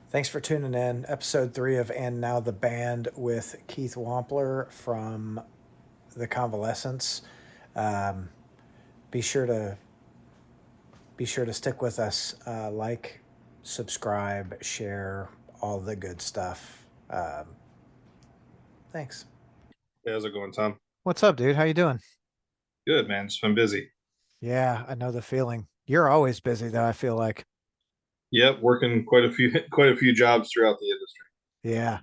Thanks for tuning in. Episode 3 of And Now the Band with Keith Wampler from the Convalescence. Um, be sure to stick with us. Subscribe, share, all the good stuff. Thanks. Hey, how's it going, Tom? What's up, dude? How you doing? Good, man. Just been busy. Yeah, I know the feeling. You're always busy, though. I feel like. Yep, working quite a few quite a few jobs throughout the industry. Yeah,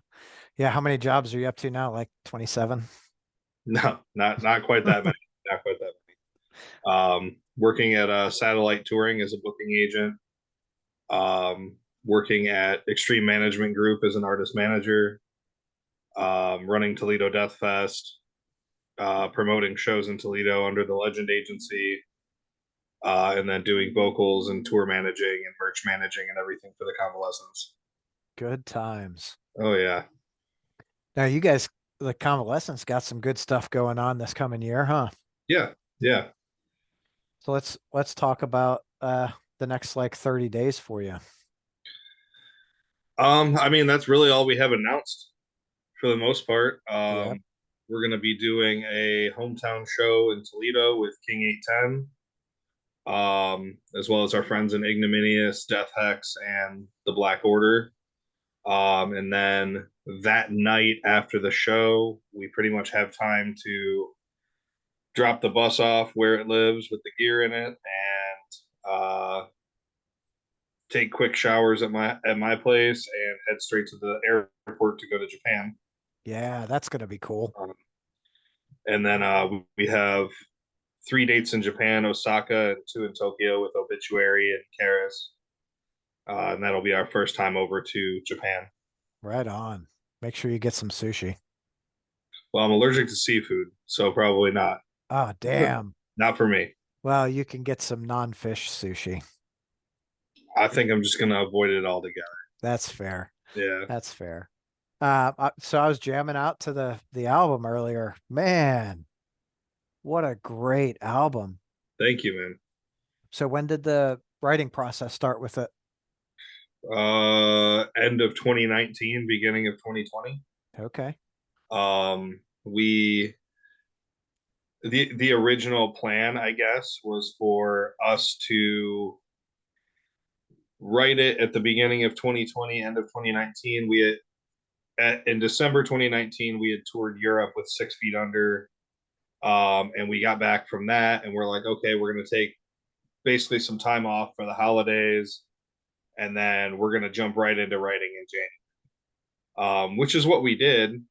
yeah. How many jobs are you up to now? Like 27? No, not quite that many. Not quite that many. Working at Satellite Touring as a booking agent. Working at Extreme Management Group as an artist manager. Running Toledo Death Fest. Promoting shows in Toledo under the Legend Agency. And then doing vocals and tour managing and merch managing and everything for the Convalescence. Good times. Oh yeah, Now, you guys, the Convalescence, got some good stuff going on this coming year, huh? yeah, yeah. So let's talk about the next like 30 days for you. I mean, that's really all we have announced for the most part. Yep. We're going to be doing a hometown show in Toledo with King 810, as well as our friends in Ignominious, Death Hex, and the Black Order. And then that night after the show, we pretty much have time to drop the bus off where it lives with the gear in it and take quick showers at my place and head straight to the airport to go to Japan. Yeah, that's gonna be cool. Um, and then we have 3 dates in Japan, Osaka, and 2 in Tokyo with Obituary and Karis. And that'll be our first time over to Japan. Right on. Make sure you get some sushi. Well, I'm allergic to seafood, so probably not. Oh, damn. Not for me. Well, you can get some non-fish sushi. I think I'm just gonna avoid it altogether. That's fair. Yeah. That's fair. So I was jamming out to the album earlier. Man, what a great album. Thank you, man. So when did the writing process start with it? End of 2019, beginning of 2020. Okay. We the original plan, I guess, was for us to write it at the beginning of 2020, end of 2019. In December 2019, we had toured Europe with 6 Feet Under, and we got back from that, and we're like, okay, we're going to take basically some time off for the holidays, and then we're going to jump right into writing in January, which is what we did.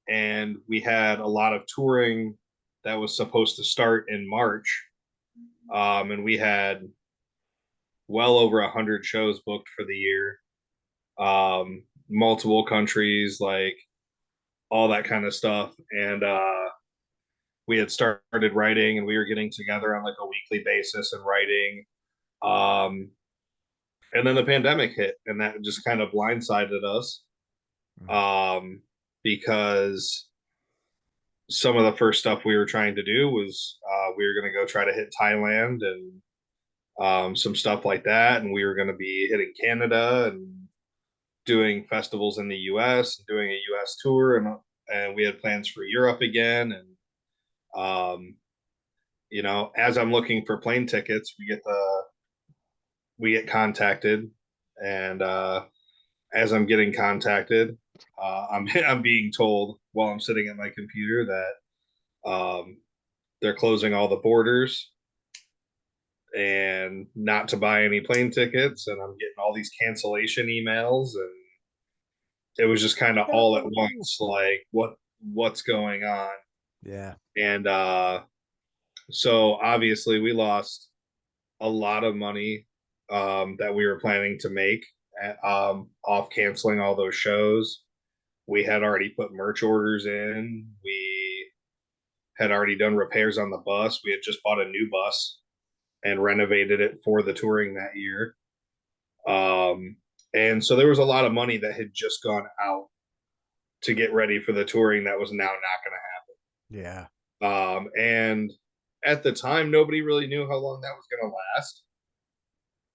And we had a lot of touring that was supposed to start in March, and we had well over 100 shows booked for the year, multiple countries, like all that kind of stuff. And we had started writing, and we were getting together on like a weekly basis and writing. Um, and then the pandemic hit, and that just kind of blindsided us, Mm. um, because some of the first stuff we were trying to do was we were going to go try to hit Thailand and some stuff like that, and we were going to be hitting Canada and doing festivals in the U.S. and doing a U.S. tour, and we had plans for Europe again. And um, as I'm looking for plane tickets, we get contacted, and as I'm getting contacted, I'm being told while I'm sitting at my computer that they're closing all the borders and not to buy any plane tickets, and I'm getting all these cancellation emails, and it was just kind of all at No. once, like what's going on. Yeah. And so obviously we lost a lot of money that we were planning to make off canceling all those shows. We had already put merch orders in. We had already done repairs on the bus. We had just bought a new bus and renovated it for the touring that year. Um, and so there was a lot of money that had just gone out to get ready for the touring that was now not going Yeah. to happen. And at the time, nobody really knew how long that was going to last.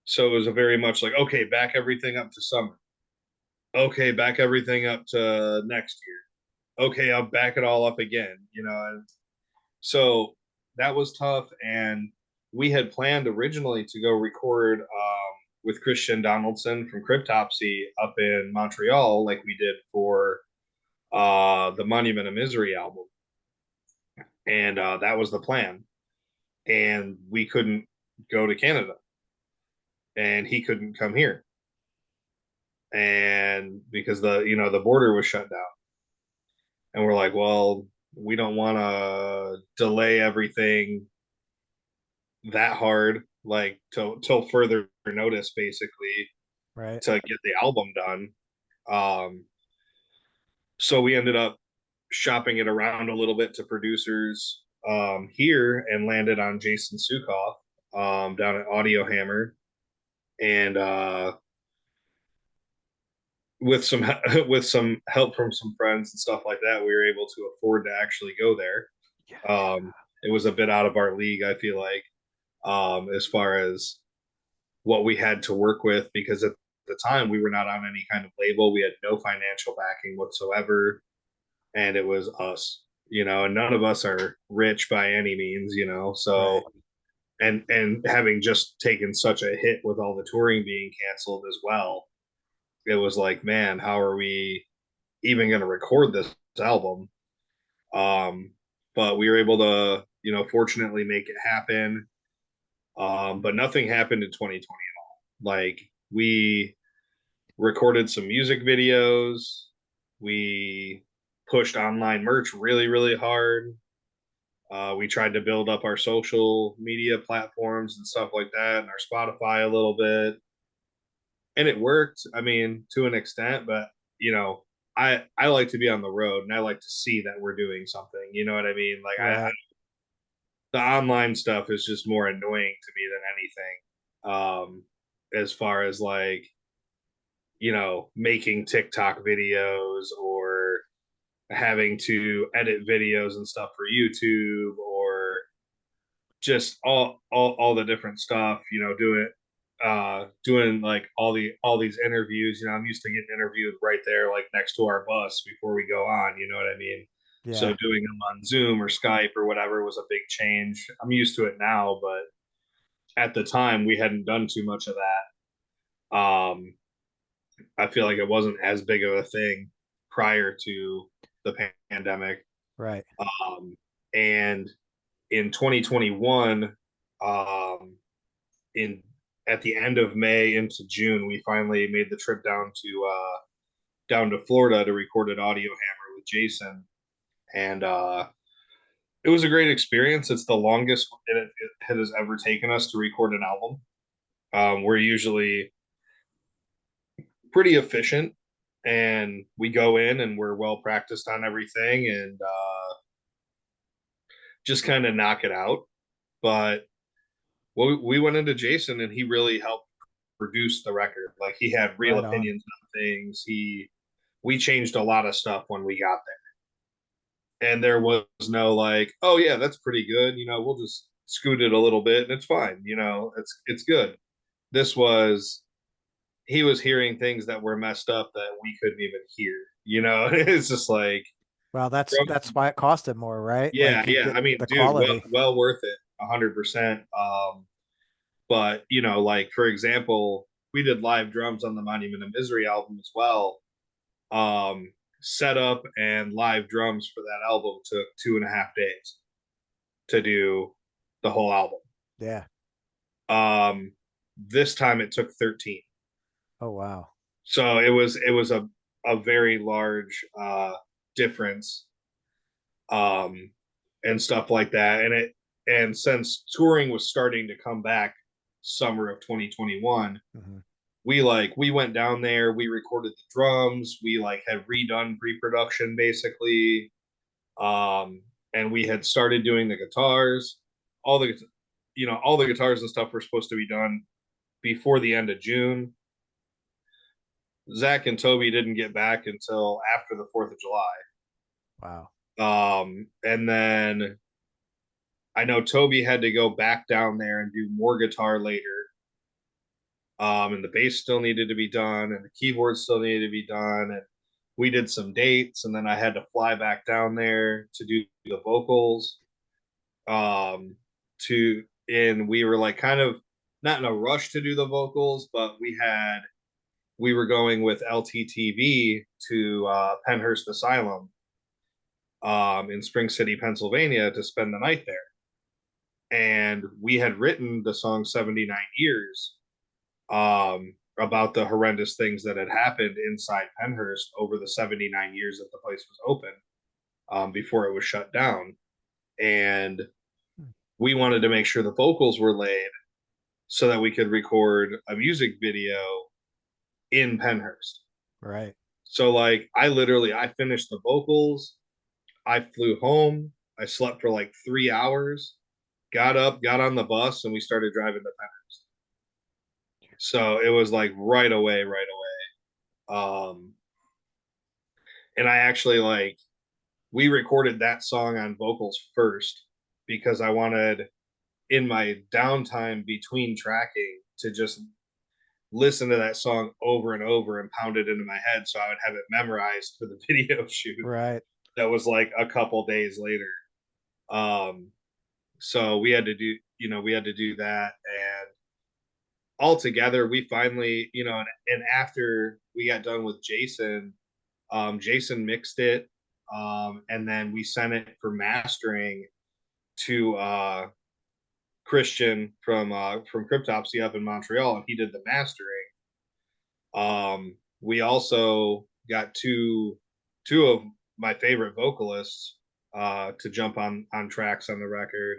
So it was a very much like, okay, back everything up to summer. Okay, back everything up to next year. Okay, I'll back it all up again, and so that was tough. And we had planned originally to go record with Christian Donaldson from Cryptopsy up in Montreal, like we did for the Monument of Misery album. And that was the plan. And we couldn't go to Canada, and he couldn't come here. And because the border was shut down. And we're like, well, we don't want to delay everything that hard, like till further notice, basically, Right. to get the album done. Um, so we ended up shopping it around a little bit to producers here, and landed on Jason Sukoff down at Audio Hammer, and with some with some help from some friends and stuff like that, we were able to afford to actually go there. Yeah. It was a bit out of our league, I feel like, as far as what we had to work with, because at the time we were not on any kind of label. We had no financial backing whatsoever, and it was us, and none of us are rich by any means, Right. so and having just taken such a hit with all the touring being canceled as well, it was like, man, how are we even going to record this album? um but we were able to, fortunately make it happen. But nothing happened in 2020 at all. Like, we recorded some music videos. We pushed online merch really, really hard. We tried to build up our social media platforms and stuff like that, and our Spotify a little bit, and it worked. I mean, to an extent, but I like to be on the road, and I like to see that we're doing something. You know what I mean? Like, Right. the online stuff is just more annoying to me than anything. As far as, like, making TikTok videos, or having to edit videos and stuff for YouTube, or just all the different stuff, doing like all these interviews. I'm used to getting interviewed right there, like next to our bus before we go on, you know what I mean? So Yeah. doing them on Zoom or Skype or whatever was a big change. I'm used to it now, but at the time we hadn't done too much of that. I feel like it wasn't as big of a thing prior to the pandemic. Right. And in 2021, um, in at the end of May into June, we finally made the trip down to Florida to record an Audio Hammer with Jason, and it was a great experience. It's the longest it has ever taken us to record an album. We're usually pretty efficient, and we go in and we're well practiced on everything, and just kind of knock it out. But we went into Jason, and he really helped produce the record. Like, he had real Right on. opinions on things. We changed a lot of stuff when we got there, and there was no like, oh yeah, that's pretty good. We'll just scoot it a little bit and it's fine. It's good. This was He was hearing things that were messed up that we couldn't even hear. It's just like, Well, that's why it costed more, right? yeah, Like you yeah. get I mean, the dude, quality. well worth it, 100%. But like, for example, we did live drums on the Monument of Misery album as well. Setup and live drums for that album took 2.5 days to do the whole album. Yeah. Um, this time it took 13. Oh wow. So it was a very large difference, um, and stuff like that. And since touring was starting to come back summer of 2021, Hmm. we went down there, we recorded the drums, we like had redone pre-production basically, um and we had started doing the guitars. All the guitars and stuff were supposed to be done before the end of June. Zach and Toby didn't get back until after the 4th of July. Wow. And then I know Toby had to go back down there and do more guitar later. And the bass still needed to be done, and the keyboard still needed to be done, and we did some dates, and then I had to fly back down there to do the vocals. Um, to and we were like kind of not in a rush to do the vocals, but we were going with LTTV to Penhurst Asylum in Spring City, Pennsylvania, to spend the night there. And we had written the song 79 Years about the horrendous things that had happened inside Penhurst over the 79 years that the place was open before it was shut down. And we wanted to make sure the vocals were laid so that we could record a music video in Penhurst. Right. So like I finished the vocals, I flew home, I slept for like 3 hours, got up, got on the bus, and we started driving to Penhurst. So it was like right away, right away. And I actually like we recorded that song on vocals first because I wanted in my downtime between tracking to just listen to that song over and over and pound it into my head so I would have it memorized for the video shoot Right. that was like a couple days later. Um, so we had to do, we had to do that. And altogether, we finally, and after we got done with Jason, Jason mixed it. And then we sent it for mastering to Christian from Cryptopsy up in Montreal, and he did the mastering. We also got two of my favorite vocalists to jump on tracks on the record.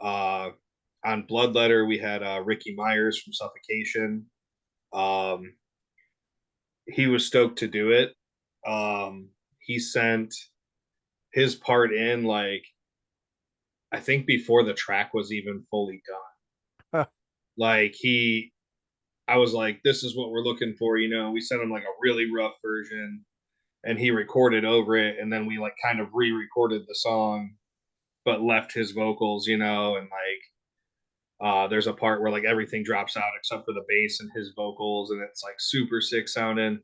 On Bloodletter, we had Ricky Myers from Suffocation. Um, he was stoked to do it. He sent his part in like I think before the track was even fully done. Huh. Like I was like, this is what we're looking for. We sent him like a really rough version, and he recorded over it, and then we like kind of re-recorded the song, but left his vocals, and like there's a part where like everything drops out except for the bass and his vocals, and it's like super sick sounding.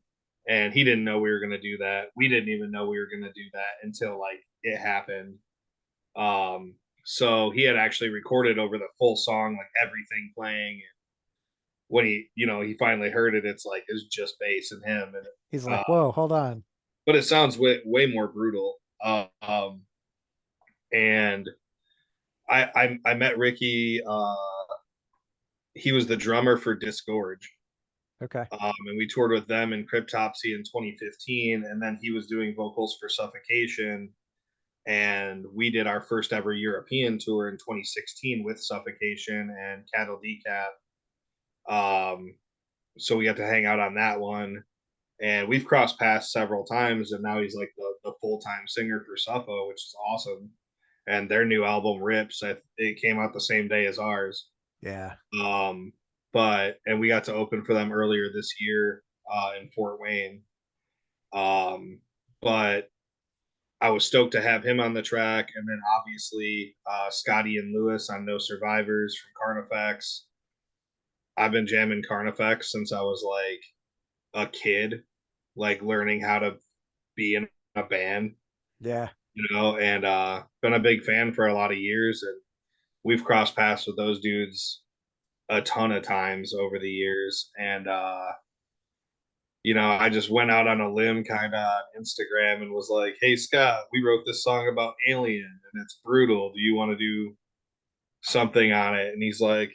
And he didn't know we were gonna do that. We didn't even know we were gonna do that until like it happened. Um, so he had actually recorded over the full song, like everything playing. And when he finally heard it, it's like it's just bass and him. And He's like, whoa, hold on. but it sounds way more brutal. And I met Ricky. He was the drummer for Disgorge. Okay. And we toured with them in Cryptopsy in 2015, and then he was doing vocals for Suffocation, and we did our first ever European tour in 2016 with Suffocation and Cattle Decap. So we got to hang out on that one, and we've crossed paths several times, and now he's like the full-time singer for Suffa, which is awesome. And their new album rips. It came out the same day as ours. Yeah. Um, and we got to open for them earlier this year in Fort Wayne. But I was stoked to have him on the track, and then obviously Scotty and Lewis on No Survivors from Carnifex. I've been jamming Carnifex since I was like a kid, like learning how to be in a band, Yeah. and been a big fan for a lot of years, and we've crossed paths with those dudes a ton of times over the years. And I just went out on a limb kind of on Instagram and was like, hey Scott, we wrote this song about Alien and it's brutal, do you want to do something on it? And he's like,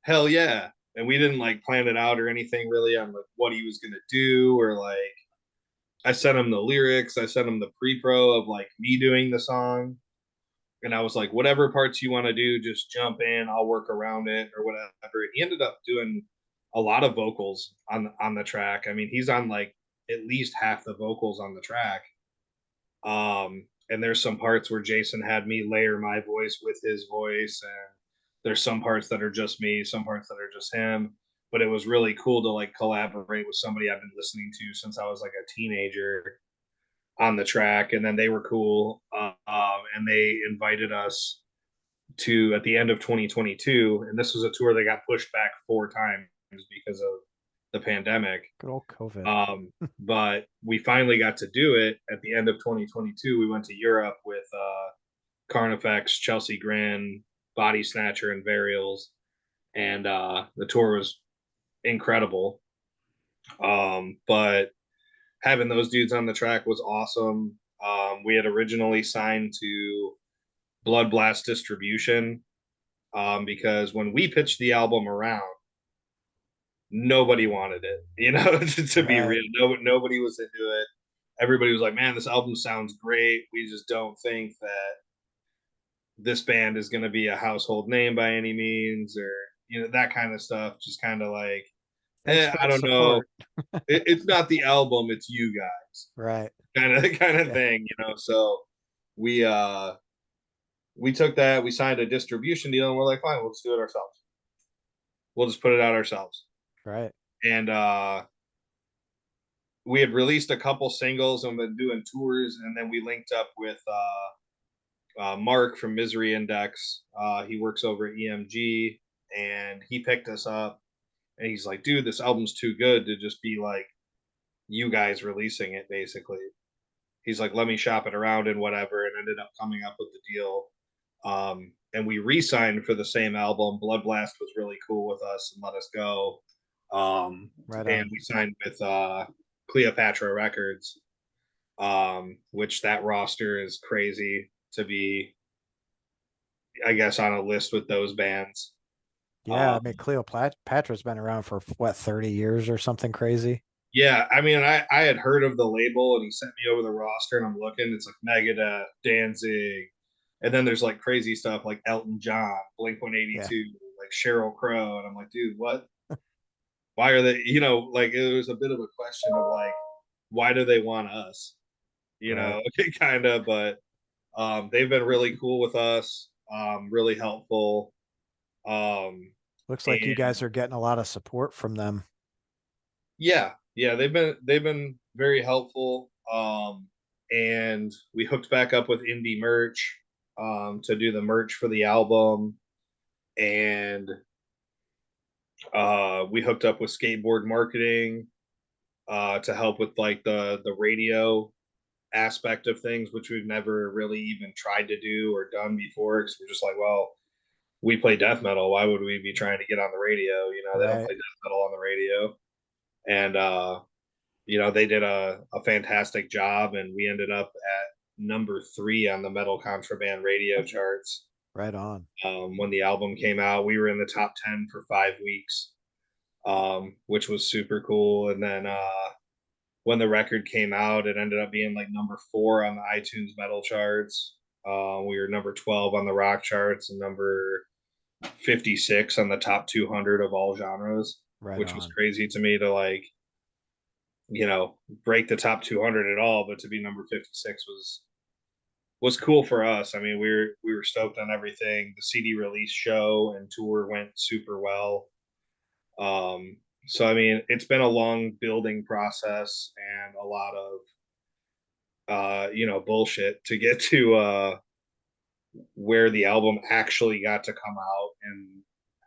hell yeah. And we didn't like plan it out or anything really on like what he was gonna do, or like I sent him the lyrics, I sent him the pre-pro of like me doing the song, and I was like, whatever parts you want to do, just jump in. I'll work around it or whatever. He ended up doing a lot of vocals on the track. I mean, he's on like at least half the vocals on the track. And there's some parts where Jason had me layer my voice with his voice, and there's some parts that are just me, some parts that are just him. But it was really cool to like collaborate with somebody I've been listening to since I was like a teenager on the track, and then they were cool, and they invited us to at the end of 2022, and this was a tour that got pushed back 4 times because of the pandemic. Good old COVID. But we finally got to do it at the end of 2022. We went to Europe with Carnifex, Chelsea Grin, Body Snatcher, and Varials, and the tour was incredible. But having those dudes on the track was awesome. We had originally signed to Blood Blast Distribution because when we pitched the album around, nobody wanted it. You know, to be Right. real, nobody was into it. Everybody was like, "Man, this album sounds great. We just don't think that this band is going to be a household name by any means, or that kind of stuff." Just kind of like, Thanks for I the don't know. support. It's not the album; it's you guys, Right. kind of Yeah. thing. So we we took that, we signed a distribution deal, and we're like, fine, we'll just do it ourselves. We'll just put it out ourselves. Right. And we had released a couple singles and been doing tours, and then we linked up with Mark from Misery Index. He works over at EMG, and he picked us up, and he's like, dude, this album's too good to just be like you guys releasing it, basically. He's like, let me shop it around and whatever, and ended up coming up with the deal. And we re-signed for the same album. Blood Blast was really cool with us and let us go. Right And on. we signed with Cleopatra Records, which that roster is crazy to be, I guess, on a list with those bands. Yeah, I Um, mean Cleopatra's been around for what, 30 years or something crazy. yeah, I mean, I had heard of the label, and he sent me over the roster, and I'm looking. It's like Megadeth, Danzig, and then there's like crazy stuff like Elton John, Blink Yeah. 182, like Cheryl Crow, and I'm like, dude, what? Why are they? Like it was a bit of a question of like, why do they want us? Right. Kind of. But they've been really cool with us, really helpful, um, Looks like you and guys are getting a lot of support from them. yeah, they've been very helpful. And we hooked back up with indie merch to do the merch for the album, and we hooked up with skateboard marketing to help with like the radio aspect of things, which we've never really even tried to do or done before. Because we're just like, well, we play death metal. Why would we be trying to get on the radio? They don't Right. play death metal on the radio. And they did a fantastic job, and we ended up at number 3 on the Metal Contraband radio charts. Right on. When the album came out, we were in the top 10 for 5 weeks, which was super cool. And then when the record came out, it ended up being like number 4 on the iTunes metal charts. We were number 12 on the rock charts and number 56 on the top 200 of all genres, Right which was on. crazy to me to like, break the top 200 at all, but to be number 56 was cool for us. I mean, we were stoked on everything. The CD release show and tour went super well. So I mean, it's been a long building process and a lot of bullshit to get to where the album actually got to come out and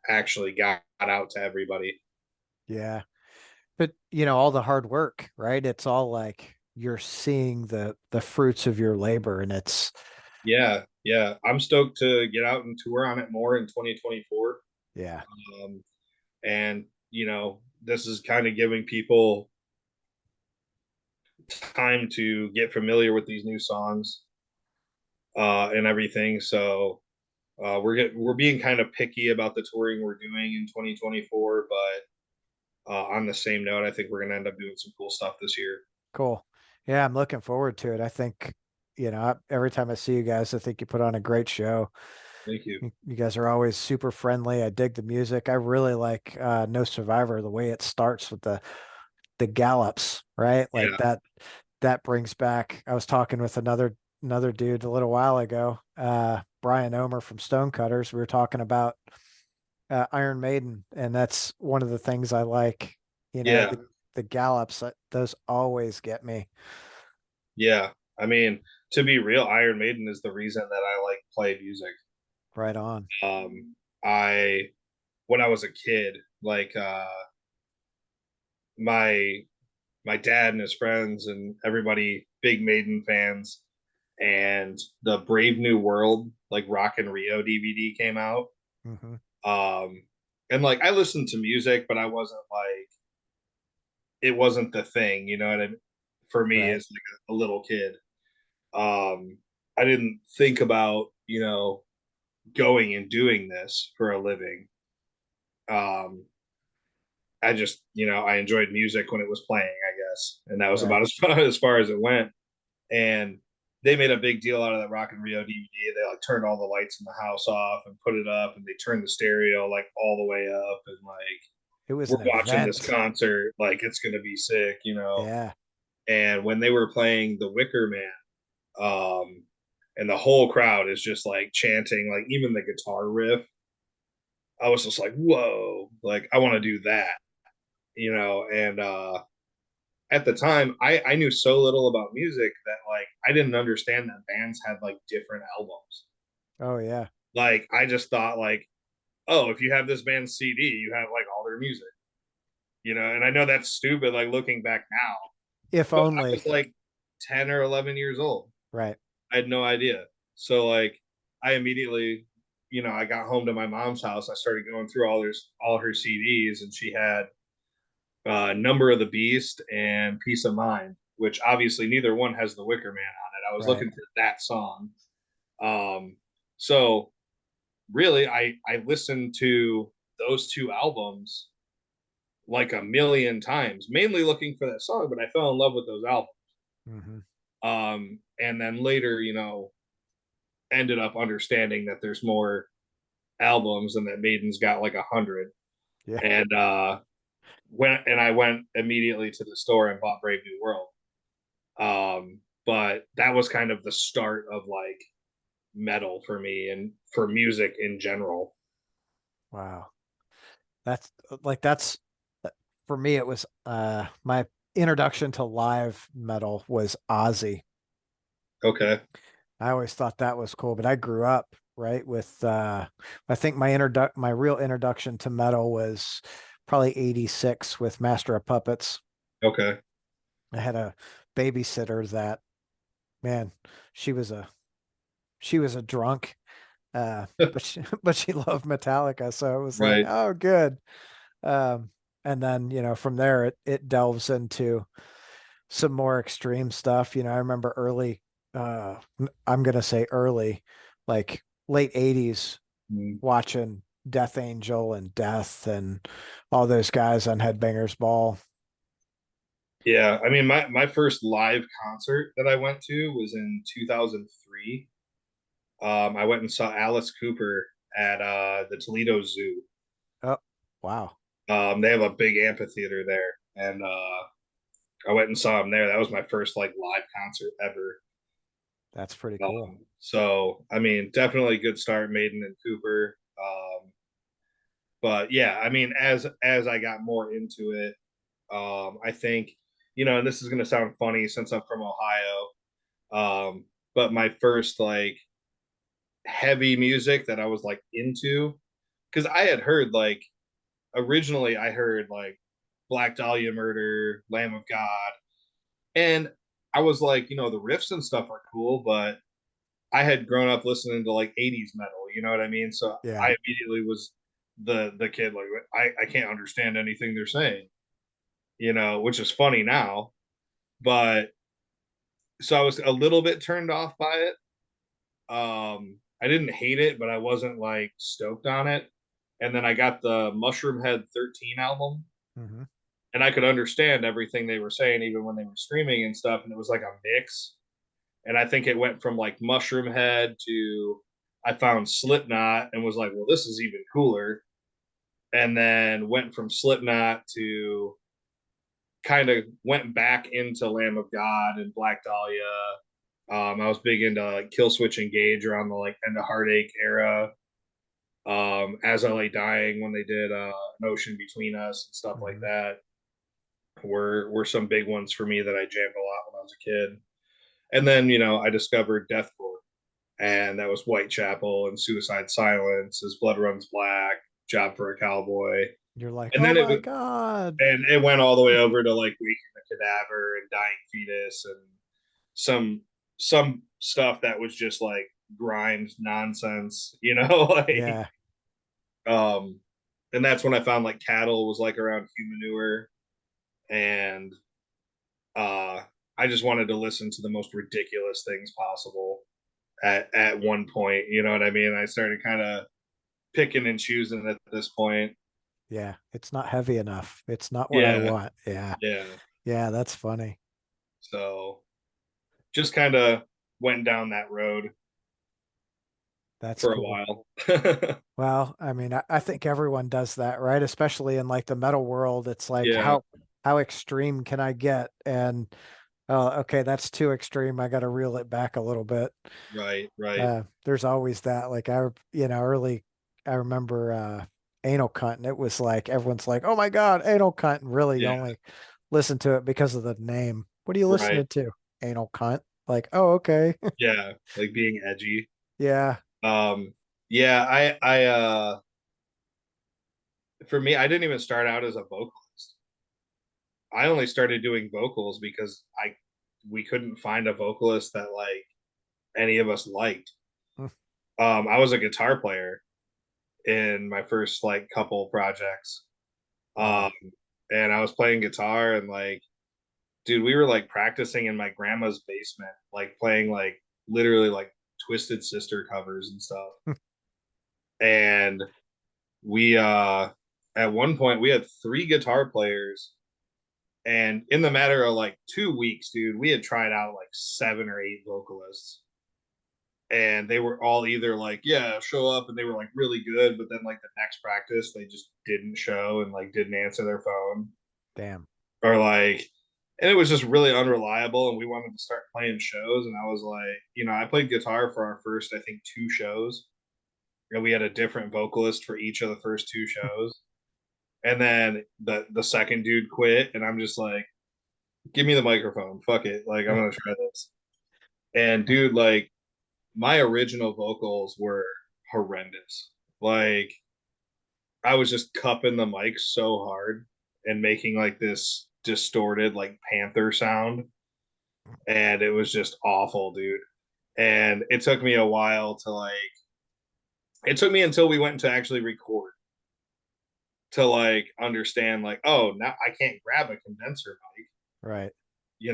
actually got out to everybody. Yeah. But all the hard work, right? It's all like you're seeing the fruits of your labor, and it's Yeah, yeah. I'm stoked to get out and tour on it more in 2024. yeah. And this is kind of giving people time to get familiar with these new songs and everything. So we're being kind of picky about the touring we're doing in 2024, but on the same note, I think we're going to end up doing some cool stuff this year. Cool. Yeah, I'm looking forward to it. I think, every time I see you guys, I think you put on a great show. Thank you. You guys are always super friendly. I dig the music. I really like No Survivor, the way it starts with the gallops, right? Like Yeah, that brings back. I was talking with another dude a little while ago, Brian Omer from Stonecutters. We were talking about Iron Maiden, and that's one of the things I like. yeah, The gallops, those always get me. yeah. I mean, to be real, Iron Maiden is the reason that I like play music. Right on. I when I was a kid, like my my dad and his friends and everybody big Maiden fans, and the Brave New World like Rock and Rio DVD came out. Hmm. Um, and like I listened to music, but I wasn't like it wasn't the thing, you know what I mean? For me Right. as like a little kid. I didn't think about, going and doing this for a living. Um, I just, I enjoyed music when it was playing, I guess, and that was Right. about as far as it went. And they made a big deal out of that Rock and Rio DVD. They like turned all the lights in the house off and put it up, and they turned the stereo like all the way up, and like It was we're an watching this event. concert, like it's gonna be sick, you know. Yeah. And when they were playing The Wicker Man, and the whole crowd is just like chanting, like even the guitar riff, I was just like, whoa, like I want to do that, and at the time I knew so little about music that like I didn't understand that bands had like different albums. Oh yeah. Like I just thought like, oh, if you have this band's CD, you have like all their music, and I know that's stupid like looking back now, If but I only. was like 10 or 11 years old. Right. I had no idea. So like I immediately, I got home to my mom's house. I started going through all her CDs, and she had Number of the Beast and Peace of Mind, which obviously neither one has the Wicker Man on it. I was Right. looking for that song. Um, so really, I listened to those two albums like a million times, mainly looking for that song, but I fell in love with those albums. Hmm. And then later, ended up understanding that there's more albums and that Maiden's got like 100. Yeah. And I went immediately to the store and bought Brave New World. But that was kind of the start of like metal for me and for music in general. Wow. That's that's for me. It was my introduction to live metal was Ozzy. Okay. I always thought that was cool, but I grew up right with I think my real introduction to metal was probably 86 with Master of Puppets. Okay. I had a babysitter that, man, she was a she was a drunk, but she but she loved Metallica, so it was like, Right. oh good. Um and then, from there it delves into some more extreme stuff. I remember early, I'm gonna say early, like late 80s, Mm. watching Death Angel and Death and all those guys on Headbangers Ball. Yeah. I mean, my first live concert that I went to was in 2003. I went and saw Alice Cooper at the Toledo Zoo. Oh, wow. They have a big amphitheater there, and I went and saw him there. That was my first like live concert ever. That's pretty cool. So I mean, definitely a good start, Maiden and Cooper. But yeah, I mean, as I got more into it, I think and this is gonna sound funny since I'm from Ohio, but my first like heavy music that I was like into, because I had heard like originally I heard like Black Dahlia Murder, Lamb of God, and I was like, the riffs and stuff are cool, but I had grown up listening to like 80s metal, you know what I mean? So Yeah. I immediately was the kid like I can't understand anything they're saying, which is funny now. But so I was a little bit turned off by it. I didn't hate it, but I wasn't like stoked on it. And then I got the Mushroomhead 13 album, Hmm. and I could understand everything they were saying even when they were screaming and stuff, and it was like a mix. And I think it went from like Mushroomhead to I found Slipknot and was like, well, this is even cooler. And then went from Slipknot to kind of went back into Lamb of God and Black Dahlia. I was big into like Killswitch Engage around the like end of Heartache era. As I Lay Dying when they did An Ocean Between Us and stuff like Hmm. that were some big ones for me that I jammed a lot when I was a kid. And then I discovered deathcore, and that was Whitechapel and Suicide Silence, as Blood Runs Black, Job for a Cowboy. You're like, And oh then my God. it went all the way over to like Waking the Cadaver and Dying Fetus and some some stuff that was just like grind nonsense, you know, like Yeah. um and that's when I found like Cattle was like around Humanure, and uh I just wanted to listen to the most ridiculous things possible at one point, you know what I mean? I started kind of picking and choosing at this point. Yeah. It's not heavy enough. It's not what I Yeah, want. Yeah. yeah. Yeah. That's funny. So just kind of went down that road That's for a cool. while. Well, I mean, I think everyone does that, right? Especially in like the metal world. It's like Yeah, how extreme can I get? And okay, that's too extreme. I got to reel it back a little bit. right, right. There's always that. Like early, I remember anal cunt, and it was like everyone's like, "Oh my God, anal cunt!" And really, you Yeah, only listen to it because of the name. What are you right. listening to? Anal cunt. Like, oh, okay, Yeah, like being edgy. yeah, Um, yeah, for me, I didn't even start out as a vocalist. I only started doing vocals because we couldn't find a vocalist that like any of us liked. I was a guitar player in my first like couple projects. wow, Um, and I was playing guitar and like, dude, we were like practicing in my grandma's basement, like playing like literally like Twisted Sister covers and stuff. And we at one point we had three guitar players, and in the matter of like 2 weeks, dude, we had tried out like 7 or 8 vocalists, and they were all either like, yeah, show up, and they were like really good, but then like the next practice they just didn't show and like didn't answer their phone, damn, or like, and it was just really unreliable, and we wanted to start playing shows, and I was like, I played guitar for our first I think 2 shows, and we had a different vocalist for each of the first 2 shows. And then the second dude quit, and I'm just like, give me the microphone. Fuck it. Like, I'm gonna try this. And dude, like, my original vocals were horrendous. Like, I was just cupping the mic so hard and making like this distorted like panther sound. And it was just awful, dude. And it took me a while to like it took me until we went to actually record to like understand like, oh, now I can't grab a condenser mic. right,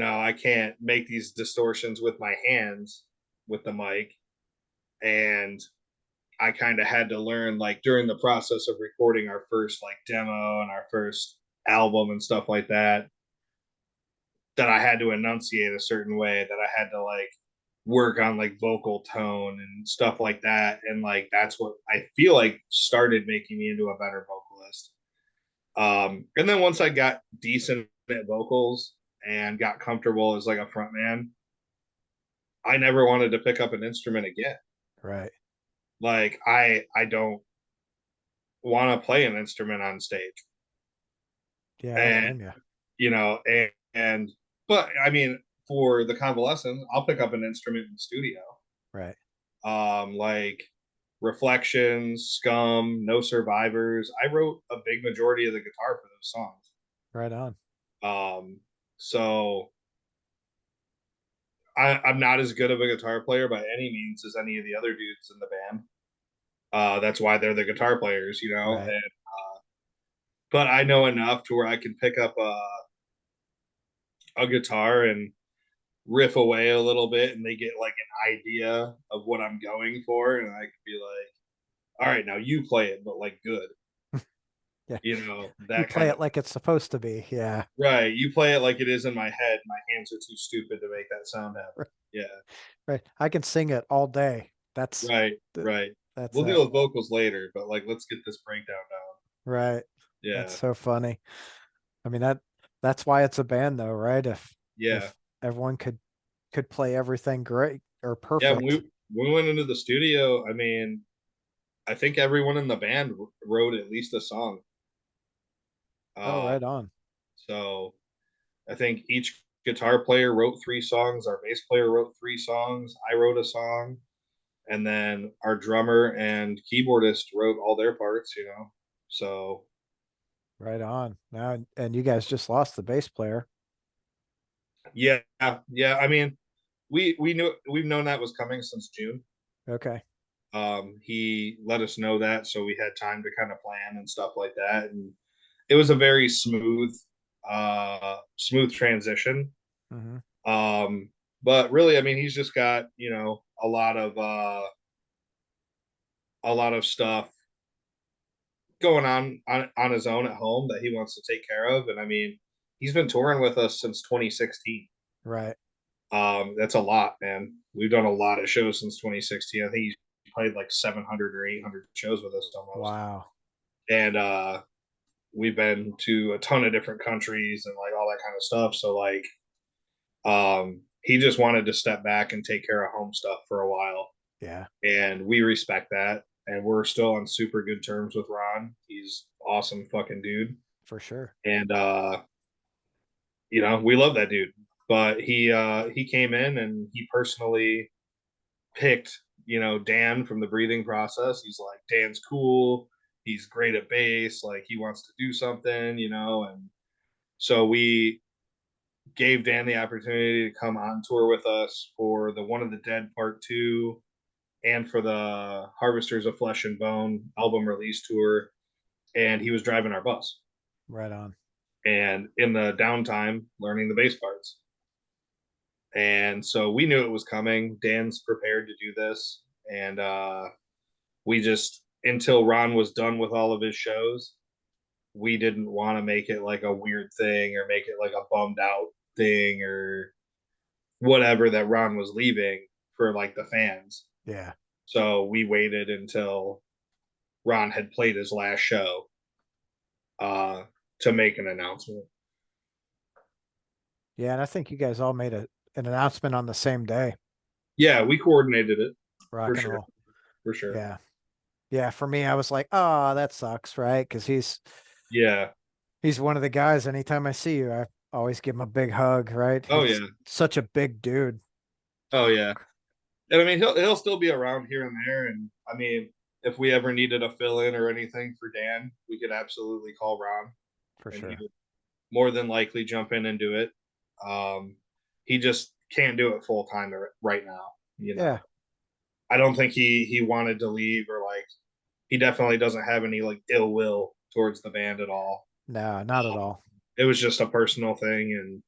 I can't make these distortions with my hands with the mic. And I kind of had to learn like during the process of recording our first like demo and our first album and stuff like that I had to enunciate a certain way, that I had to like work on like vocal tone and stuff like that. And like that's what I feel like started making me into a better vocalist. And then once I got decent at vocals and got comfortable as like a front man, I never wanted to pick up an instrument again. right. Like I don't want to play an instrument on stage. Yeah, I don't And blame you. and but I mean, for the Convalescence, I'll pick up an instrument in the studio. Right, Like Reflections, Scum, No Survivors. I wrote a big majority of the guitar for those songs. right on. So I'm not as good of a guitar player by any means as any of the other dudes in the band. That's why they're the guitar players, Right. And but I know enough to where I can pick up a guitar and riff away a little bit, and they get like an idea of what I'm going for, and I can be like, all right, now you play it, but like good, Yeah. You that play kind of it like it's supposed to be. Yeah. right. You play it like it is in my head. My hands are too stupid to make that sound happen. Yeah, Right. I can sing it all day. right, Th- right. that's We'll deal with vocals later, but like let's get this breakdown down. right. That's Yeah, so funny. I mean that's why it's a band though, right? yeah, If everyone could play everything great or yeah. perfect. When we went into the studio, I mean, I think everyone in the band wrote at least a song. Oh, Uh, right on. so I think each guitar player wrote 3 songs. Our bass player wrote 3 songs. I wrote a song, and then our drummer and keyboardist wrote all their parts. So Right on. Now, and you guys just lost the bass player. Yeah, yeah. I mean, we've known that was coming since June. Okay. He let us know that, so we had time to kind of plan and stuff like that, and it was a very smooth transition. Hmm. Um, but really, I mean, he's just got a lot of stuff going on his own at home that he wants to take care of, and I mean, he's been touring with us since 2016. Right. That's a lot, man. We've done a lot of shows since 2016. I think he's played like 700 or 800 shows with us almost. Wow. And we've been to a ton of different countries and like all that kind of stuff. So like he just wanted to step back and take care of home stuff for a while. Yeah, And we respect that. And we're still on super good terms with Ron. He's awesome fucking dude. for sure. And we love that dude. But he came in and he personally picked, Dan from the breathing process. He's like, Dan's cool. He's great at bass. Like he wants to do something, and so we gave Dan the opportunity to come on tour with us for the One of the Dead Part 2 and for the Harvesters of Flesh and Bone album release tour. And he was driving our bus Right on. and in the downtime learning the bass parts. And so we knew it was coming. Dan's prepared to do this. And we just, until Ron was done with all of his shows, we didn't want to make it like a weird thing or make it like a bummed out thing or whatever that Ron was leaving for like the fans. Yeah. So we waited until Ron had played his last show uh, to make an announcement. Yeah, and I think you guys all made an announcement on the same day. Yeah, we coordinated it for Rock and sure. roll. For sure. Yeah. Yeah, for me I was like, "Oh, that sucks," right? Cuz Yeah. he's one of the guys anytime I see you, I always give him a big hug, right? Oh He's yeah. such a big dude. Oh yeah. And I mean, he'll still be around here and there. And I mean, if we ever needed a fill in or anything for Dan, we could absolutely call Ron, For and he sure. would more than likely jump in and do it. Um, he just can't do it full time right now. Yeah. I don't think he wanted to leave or like he definitely doesn't have any like ill will towards the band at all. No, not at all. It was just a personal thing, and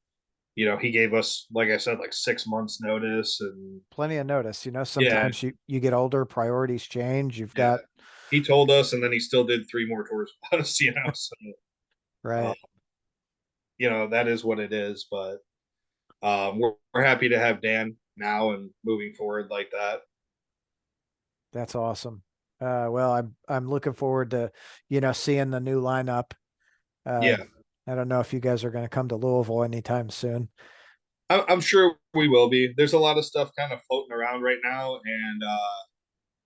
he gave us, like I said, like 6 months notice, and Plenty of notice. yeah, Sometimes you get older, priorities change. You've yeah. got He told us, and then he still did 3 more tours with us. So uh, right. that is what it is. But we're happy to have Dan now and moving forward like that. That's awesome. Well, I'm looking forward to, seeing the new lineup. Yeah, I don't know if you guys are going to come to Louisville anytime soon. I'm sure we will be. There's a lot of stuff kind of floating around right now, and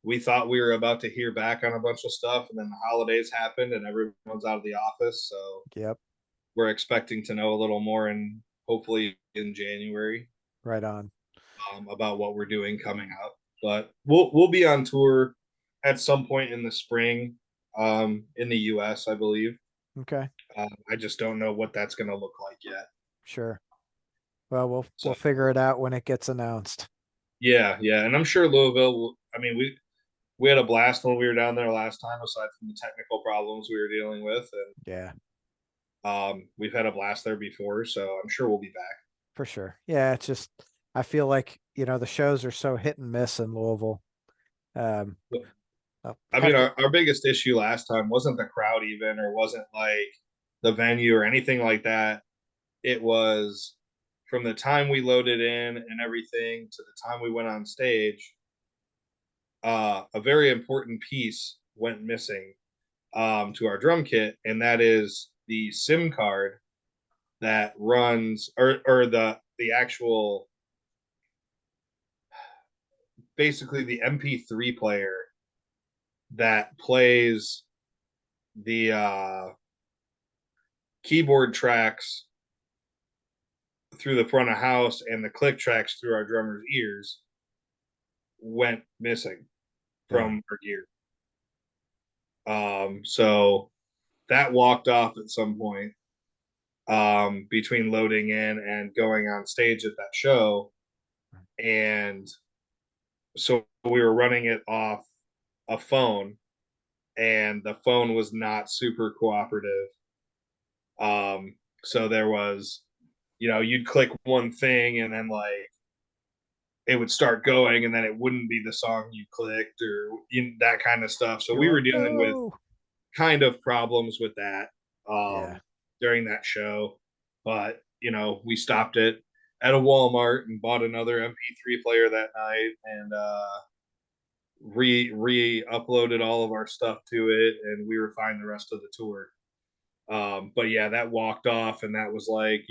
we thought we were about to hear back on a bunch of stuff, and then the holidays happened, and everyone's out of the office. So Yep, we're expecting to know a little more, and hopefully in January, right on. about what we're doing coming up. But we'll be on tour at some point in the spring, in the U.S., I believe. Okay, I just don't know what that's going to look like yet. sure. Well, So we'll figure it out when it gets announced. yeah, yeah, and I'm sure Louisville. I mean, we had a blast when we were down there last time, aside from the technical problems we were dealing with, and Yeah, we've had a blast there before, so I'm sure we'll be back. for sure. Yeah, it's just I feel like, the shows are so hit and miss in Louisville. Um, I'll I mean, have to, our biggest issue last time wasn't the crowd even, or wasn't like the venue or anything like that. It was from the time we loaded in and everything to the time we went on stage. A very important piece went missing, to our drum kit, and that is the SIM card that runs, or the actual, basically the MP3 player that plays the keyboard tracks through the front of house and the click tracks through our drummer's ears went missing yeah, from our gear. So that walked off at some point, between loading in and going on stage at that show. And so we were running it off a phone, and the phone was not super cooperative. So there was, you'd click one thing and then like it would start going, and then it wouldn't be the song you clicked, or that kind of stuff. So we You're were like, dealing with no. kind of problems with that, Yeah. during that show. But we stopped it at a Walmart and bought another MP3 player that night, and re uploaded all of our stuff to it, and we were fine the rest of the tour. But yeah, that walked off, and that was like,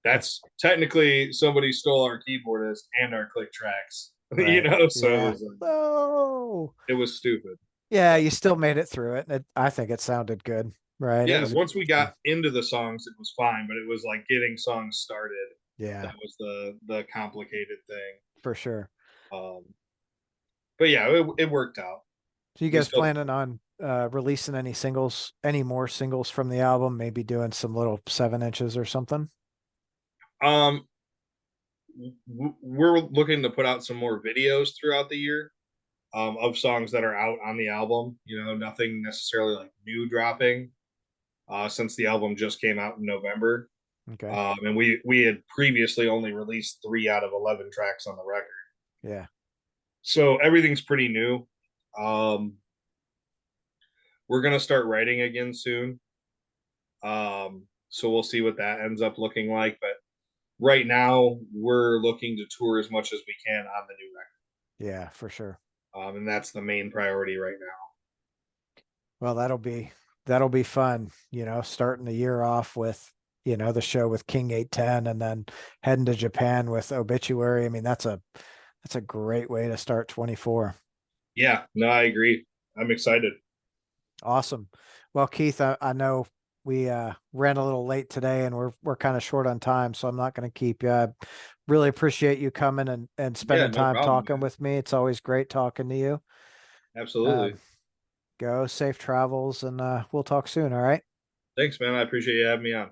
That's that's technically somebody stole our keyboardist and our click tracks. right. So Yeah. Oh. it was stupid. Yeah, But you still made it through it. I think it sounded good, right? It yeah, was once we got into the songs, it was fine, but it was like getting songs started yeah, that was the complicated thing. for sure. Um, but yeah, it worked out. So you We guys still planning on releasing any more singles from the album? Maybe doing some little 7 inches or something? um we're looking to put out some more videos throughout the year, of songs that are out on the album. Nothing necessarily like new dropping, since the album just came out in November. Okay. And we had previously only released 3 out of 11 tracks on the record, Yeah. so everything's pretty new. Um, we're gonna start writing again soon, so we'll see what that ends up looking like. But right now, we're looking to tour as much as we can on the new Yeah, for sure. record, and that's the main priority right now. Well, that'll be fun, starting the year off with, the show with King 810 and then heading to Japan with Obituary. I mean, that's a great way to start 24. Yeah, no, I agree. I'm excited. Awesome. Well, Keith, I know we ran a little late today and we're kind of short on time, so I'm not going to keep you. I really appreciate you coming and Yeah, spending no time problem, talking man. with me. It's always great talking to you. Absolutely. Um, go safe travels and we'll talk soon. All right. Thanks, man. I appreciate you having me on.